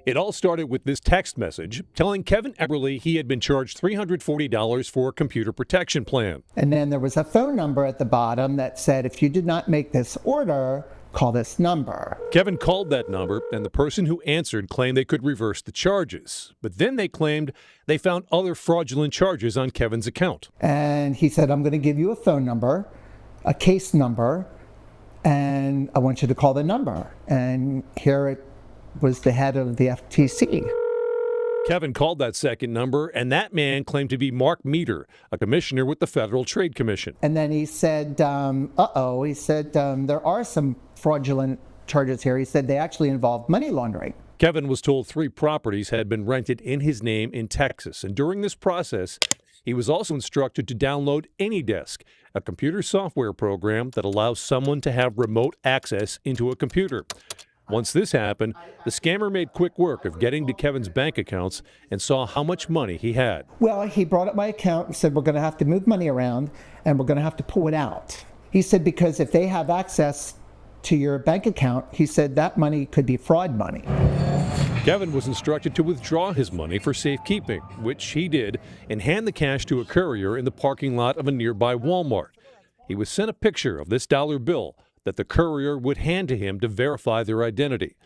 It all started with this text message telling Kevin Eberly he had been charged $340 for a computer protection plan. And then there was a phone number at the bottom that said, if you did not make this order, call this number. Kevin called that number, and the person who answered claimed they could reverse the charges. But then they claimed they found other fraudulent charges on Kevin's account. And he said, I'm going to give you a phone number, a case number, and I want you to call the number. And here it was the head of the FTC. Kevin called that second number, and that man claimed to be Mark Meter, a commissioner with the Federal Trade Commission. And then he said, he said, there are some fraudulent charges here. He said they actually involved money laundering. Kevin was told 3 properties had been rented in his name in Texas, and during this process, he was also instructed to download AnyDesk, a computer software program that allows someone to have remote access into a computer. Once this happened, the scammer made quick work of getting to Kevin's bank accounts and saw how much money he had. Well, he brought up my account and said, we're going to have to move money around and we're going to have to pull it out. He said, because if they have access to your bank account, he said that money could be fraud money. Kevin was instructed to withdraw his money for safekeeping, which he did, and hand the cash to a courier in the parking lot of a nearby Walmart. He was sent a picture of this dollar bill that the courier would hand to him to verify their identity.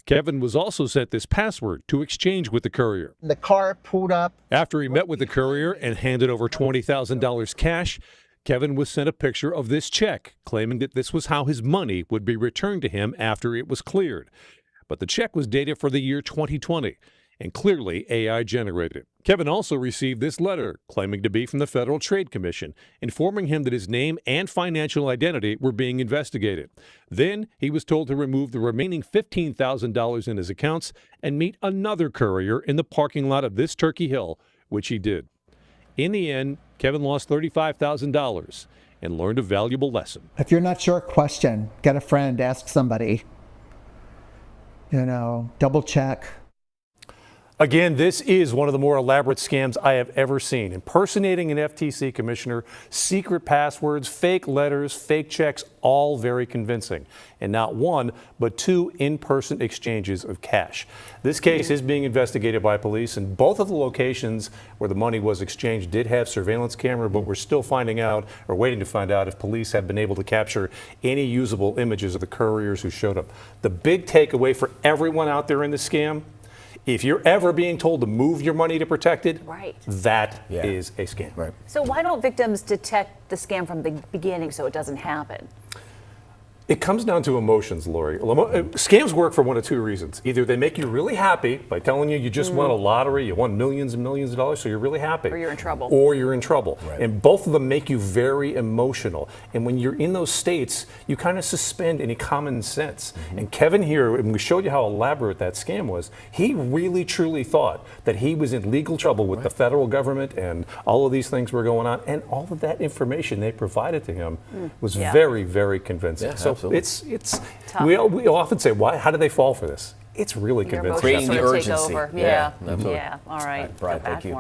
Kevin was also sent this password to exchange with the courier. The car pulled up. After he met with the courier and handed over $20,000 cash, Kevin was sent a picture of this check, claiming that this was how his money would be returned to him after it was cleared. But the check was dated for the year 2020 and clearly AI generated. Kevin also received this letter, claiming to be from the Federal Trade Commission, informing him that his name and financial identity were being investigated. Then he was told to remove the remaining $15,000 in his accounts and meet another courier in the parking lot of this Turkey Hill, which he did. In the end, Kevin lost $35,000 and learned a valuable lesson. If you're not sure, question. Get a friend, ask somebody. Double check. Again, this is one of the more elaborate scams I have ever seen. Impersonating an FTC commissioner, secret passwords, fake letters, fake checks, all very convincing. And not one, but 2 in-person exchanges of cash. This case is being investigated by police, and both of the locations where the money was exchanged did have surveillance camera, but we're still finding out, or waiting to find out, if police have been able to capture any usable images of the couriers who showed up. The big takeaway for everyone out there in the scam: if you're ever being told to move your money to protect it, that is a scam. Right. So why don't victims detect the scam from the beginning so it doesn't happen? It comes down to emotions, Lori. Scams work for one of 2 reasons. Either they make you really happy by telling you just won a lottery, you won millions and millions of dollars, so you're really happy. Or you're in trouble. Or you're in trouble. Right. And both of them make you very emotional. And when you're in those states, you kind of suspend any common sense. And Kevin here, and we showed you how elaborate that scam was, he really truly thought that he was in legal trouble with the federal government, and all of these things were going on. And all of that information they provided to him was very, very convincing. Yeah, so absolutely. it's we often say, why? How do they fall for this? It's really convincing. Creating the urgency. Take over. Yeah. All right. Brian, thank you.